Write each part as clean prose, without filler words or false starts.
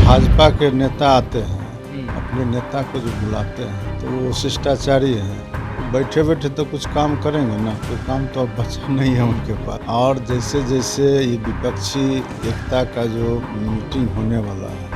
भाजपा के नेता आते हैं, अपने नेता को जो बुलाते हैं तो वो शिष्टाचारी है। बैठे बैठे तो कुछ काम करेंगे ना, कोई काम तो अब बचा नहीं है उनके पास। और जैसे जैसे ये विपक्षी एकता का जो मीटिंग होने वाला है,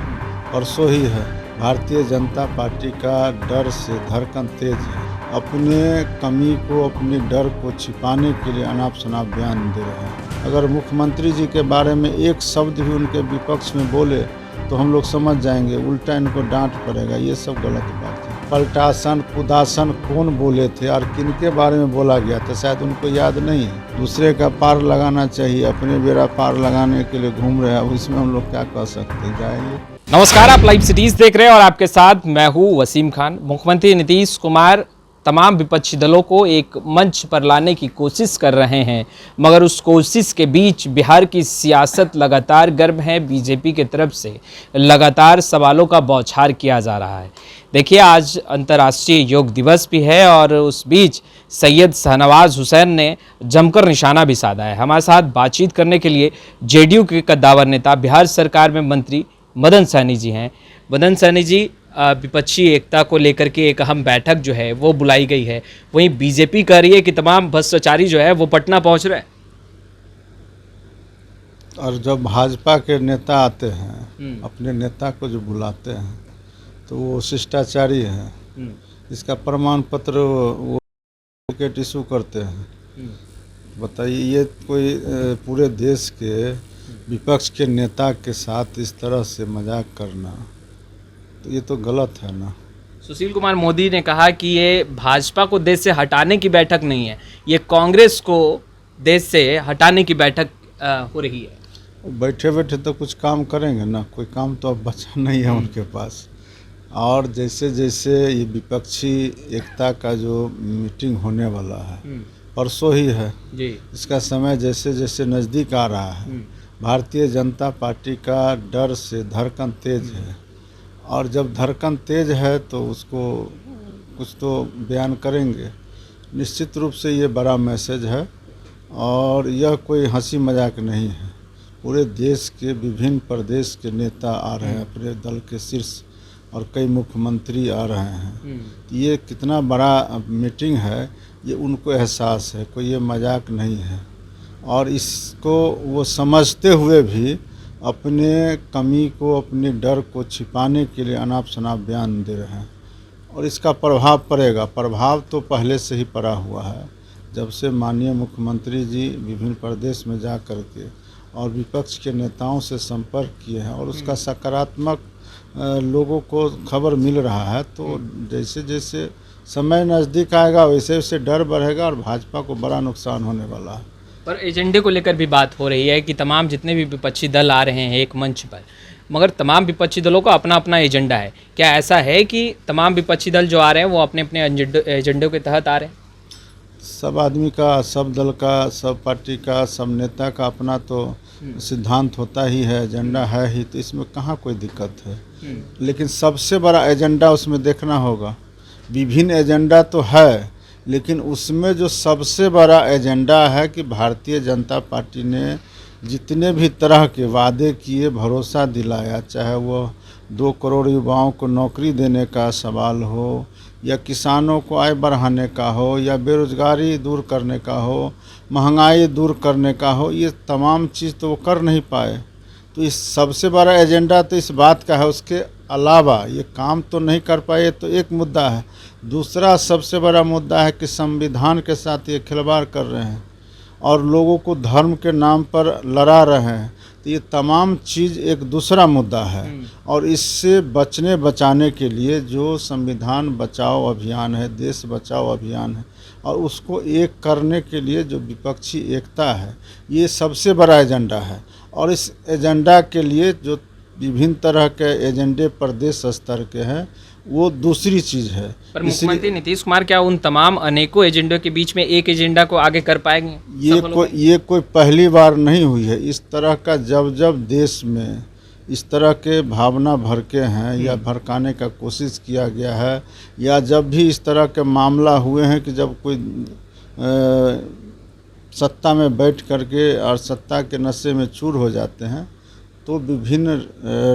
परसों ही है, भारतीय जनता पार्टी का डर से धड़कन तेज है। अपने कमी को, अपने डर को छिपाने के लिए अनाप शनाप बयान दे रहे हैं। अगर मुख्यमंत्री जी के बारे में एक शब्द भी उनके विपक्ष में बोले तो हम लोग समझ जाएंगे, उल्टा इनको डांट पड़ेगा। ये सब गलत बात है। पलटासन कुदासन कौन बोले थे और किनके बारे में बोला गया था, शायद उनको याद नहीं है। दूसरे का पार लगाना चाहिए, अपने बेड़ा पार लगाने के लिए घूम रहे हैं, इसमें हम लोग क्या कह सकते हैं। जाइए। नमस्कार, आप लाइव सिटीज देख रहे हैं और आपके साथ मैं हूं वसीम खान। मुख्यमंत्री नीतीश कुमार तमाम विपक्षी दलों को एक मंच पर लाने की कोशिश कर रहे हैं, मगर उस कोशिश के बीच बिहार की सियासत लगातार गर्म है। बीजेपी की तरफ से लगातार सवालों का बौछार किया जा रहा है। देखिए, आज अंतर्राष्ट्रीय योग दिवस भी है और उस बीच सैयद शाहनवाज हुसैन ने जमकर निशाना भी साधा है। हमारे साथ बातचीत करने के लिए जेडीयू के कद्दावर नेता, बिहार सरकार में मंत्री मदन सहनी जी हैं। मदन सहनी जी, विपक्षी एकता को लेकर के एक अहम बैठक जो है वो बुलाई गई है, वहीं बीजेपी कह रही है कि तमाम भ्रष्टाचारी जो है वो पटना पहुंच रहे हैं। और जब भाजपा के नेता आते हैं, अपने नेता को जो बुलाते हैं तो वो शिष्टाचारी है। इसका प्रमाण पत्र वो इशू करते हैं। बताइए, ये कोई पूरे देश के विपक्ष के नेता के साथ इस तरह से मजाक करना, तो ये तो गलत है ना। सुशील कुमार मोदी ने कहा कि ये भाजपा को देश से हटाने की बैठक नहीं है, ये कांग्रेस को देश से हटाने की बैठक हो रही है। बैठे बैठे तो कुछ काम करेंगे ना, कोई काम तो अब बचा नहीं है उनके पास। और जैसे जैसे ये विपक्षी एकता का जो मीटिंग होने वाला है, परसों ही है जी, इसका समय जैसे जैसे नज़दीक आ रहा है, भारतीय जनता पार्टी का डर से धड़कन तेज है। और जब धड़कन तेज है तो उसको कुछ तो बयान करेंगे। निश्चित रूप से ये बड़ा मैसेज है और यह कोई हंसी मजाक नहीं है। पूरे देश के विभिन्न प्रदेश के नेता आ रहे हैं, अपने दल के शीर्ष, और कई मुख्यमंत्री आ रहे हैं। ये कितना बड़ा मीटिंग है, ये उनको एहसास है, कोई ये मजाक नहीं है। और इसको वो समझते हुए भी अपने कमी को, अपने डर को छिपाने के लिए अनाप शनाप बयान दे रहे हैं। और इसका प्रभाव पड़ेगा। प्रभाव तो पहले से ही पड़ा हुआ है, जब से माननीय मुख्यमंत्री जी विभिन्न प्रदेश में जा कर के और विपक्ष के नेताओं से संपर्क किए हैं और उसका सकारात्मक लोगों को खबर मिल रहा है। तो जैसे जैसे समय नज़दीक आएगा वैसे वैसे डर बढ़ेगा और भाजपा को बड़ा नुकसान होने वाला है। पर एजेंडे को लेकर भी बात हो रही है कि तमाम जितने भी विपक्षी दल आ रहे हैं एक मंच पर, मगर तमाम विपक्षी दलों का अपना अपना एजेंडा है। क्या ऐसा है कि तमाम विपक्षी दल जो आ रहे हैं वो अपने अपने एजेंडों के तहत आ रहे हैं? सब आदमी का, सब दल का, सब पार्टी का, सब नेता का अपना तो सिद्धांत होता ही है, एजेंडा है ही, तो इसमें कहाँ कोई दिक्कत है। लेकिन सबसे बड़ा एजेंडा उसमें देखना होगा। विभिन्न एजेंडा तो है, लेकिन उसमें जो सबसे बड़ा एजेंडा है कि भारतीय जनता पार्टी ने जितने भी तरह के वादे किए, भरोसा दिलाया, चाहे वो 2 करोड़ युवाओं को नौकरी देने का सवाल हो, या किसानों को आय बढ़ाने का हो, या बेरोजगारी दूर करने का हो, महंगाई दूर करने का हो, ये तमाम चीज़ तो वो कर नहीं पाए। तो इस सबसे बड़ा एजेंडा तो इस बात का है। उसके अलावा ये काम तो नहीं कर पाए, तो एक मुद्दा है। दूसरा सबसे बड़ा मुद्दा है कि संविधान के साथ ये खिलवाड़ कर रहे हैं और लोगों को धर्म के नाम पर लड़ा रहे हैं। तो ये तमाम चीज़ एक दूसरा मुद्दा है। और इससे बचाने के लिए जो संविधान बचाओ अभियान है, देश बचाओ अभियान है, और उसको एक करने के लिए जो विपक्षी एकता है, ये सबसे बड़ा एजेंडा है। और इस एजेंडा के लिए जो विभिन्न तरह के एजेंडे प्रदेश स्तर के हैं, वो दूसरी चीज़ है। पर मुख्यमंत्री नीतीश कुमार क्या उन तमाम अनेकों एजेंडों के बीच में एक एजेंडा को आगे कर पाएंगे? ये कोई पहली बार नहीं हुई है। इस तरह का जब जब देश में इस तरह के भावना भड़के हैं या भड़काने का कोशिश किया गया है, या जब भी इस तरह के मामला हुए हैं कि जब कोई सत्ता में बैठ करके और सत्ता के नशे में चूर हो जाते हैं, तो विभिन्न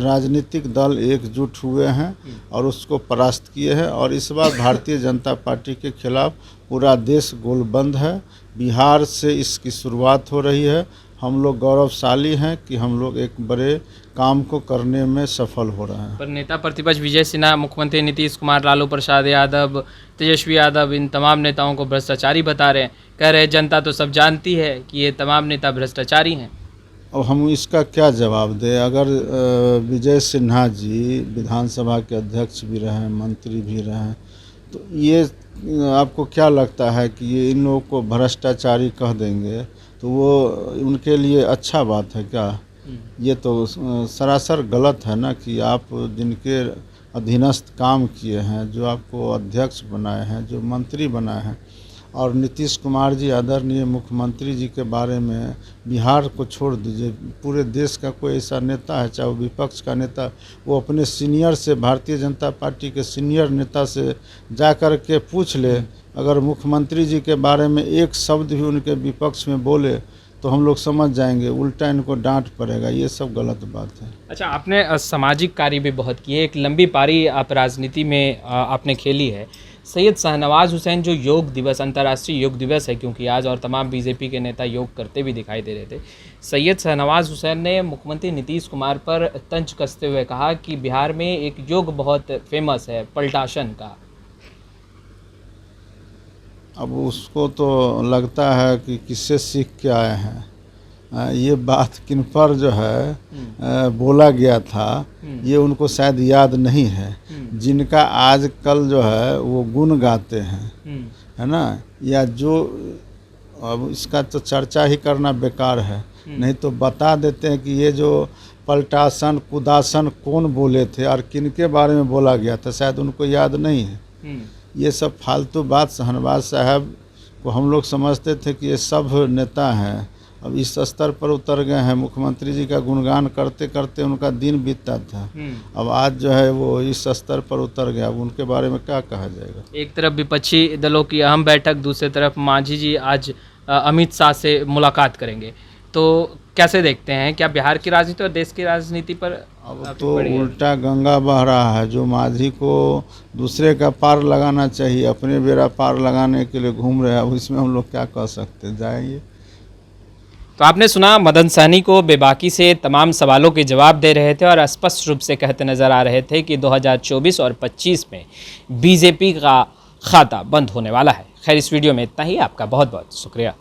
राजनीतिक दल एकजुट हुए हैं और उसको परास्त किए हैं। और इस बार भारतीय जनता पार्टी के खिलाफ पूरा देश गोलबंद है। बिहार से इसकी शुरुआत हो रही है। हम लोग गौरवशाली हैं कि हम लोग एक बड़े काम को करने में सफल हो रहे हैं। पर नेता प्रतिपक्ष विजय सिन्हा, मुख्यमंत्री नीतीश कुमार, लालू प्रसाद यादव, तेजस्वी यादव, इन तमाम नेताओं को भ्रष्टाचारी बता रहे हैं। कह रहे हैं जनता तो सब जानती है कि ये तमाम नेता भ्रष्टाचारी हैं। अब हम इसका क्या जवाब दें? अगर विजय सिन्हा जी विधानसभा के अध्यक्ष भी रहे हैं, मंत्री भी रहे हैं, तो ये आपको क्या लगता है कि ये इन लोगों को भ्रष्टाचारी कह देंगे तो वो उनके लिए अच्छा बात है क्या? ये तो सरासर गलत है ना कि आप जिनके अधीनस्थ काम किए हैं, जो आपको अध्यक्ष बनाए हैं, जो मंत्री बनाए हैं, और नीतीश कुमार जी आदरणीय मुख्यमंत्री जी के बारे में बिहार को छोड़ दीजिए, पूरे देश का कोई ऐसा नेता है, चाहे वो विपक्ष का नेता, वो अपने सीनियर से, भारतीय जनता पार्टी के सीनियर नेता से जा कर के पूछ ले, अगर मुख्यमंत्री जी के बारे में एक शब्द भी उनके विपक्ष में बोले तो हम लोग समझ जाएंगे, उल्टा इनको डांट पड़ेगा। ये सब गलत बात है। अच्छा, आपने सामाजिक कार्य भी बहुत किए, एक लंबी पारी आप राजनीति में आपने खेली है। सैयद शाहनवाज हुसैन जो योग दिवस, अंतर्राष्ट्रीय योग दिवस है, क्योंकि आज और तमाम बीजेपी के नेता योग करते भी दिखाई दे रहे थे, सैयद शाहनवाज हुसैन ने मुख्यमंत्री नीतीश कुमार पर तंज कसते हुए कहा कि बिहार में एक योग बहुत फेमस है, पलटासन का। अब उसको तो लगता है कि किससे सीख के आए हैं। ये बात किन पर जो है बोला गया था, ये उनको शायद याद नहीं है। जिनका आजकल जो है वो गुण गाते हैं, है ना, या जो, अब इसका तो चर्चा ही करना बेकार है। नहीं तो बता देते हैं कि ये जो पलटासन कुदासन कौन बोले थे और किनके बारे में बोला गया था, शायद उनको याद नहीं है। ये सब फालतू बात। शाहनवाज साहब को हम लोग समझते थे कि ये सब नेता हैं, अब इस स्तर पर उतर गए हैं। मुख्यमंत्री जी का गुणगान करते करते उनका दिन बीतता था, अब आज जो है वो इस स्तर पर उतर गया। अब उनके बारे में क्या कहा जाएगा? एक तरफ विपक्षी दलों की अहम बैठक, दूसरी तरफ मांझी जी आज अमित शाह से मुलाकात करेंगे, तो कैसे देखते हैं? क्या बिहार की राजनीति और देश की राजनीति पर अब तो उल्टा गंगा बह रहा है। जो मांझी को दूसरे का पार लगाना चाहिए, अपने बेड़ा पार लगाने के लिए घूम रहे हैं। अब इसमें हम लोग क्या कह सकते हैं? जाएंगे। तो आपने सुना, मदन सहनी को बेबाकी से तमाम सवालों के जवाब दे रहे थे और स्पष्ट रूप से कहते नजर आ रहे थे कि 2024 और 25 में बीजेपी का खाता बंद होने वाला है। खैर, इस वीडियो में इतना ही। आपका बहुत बहुत शुक्रिया।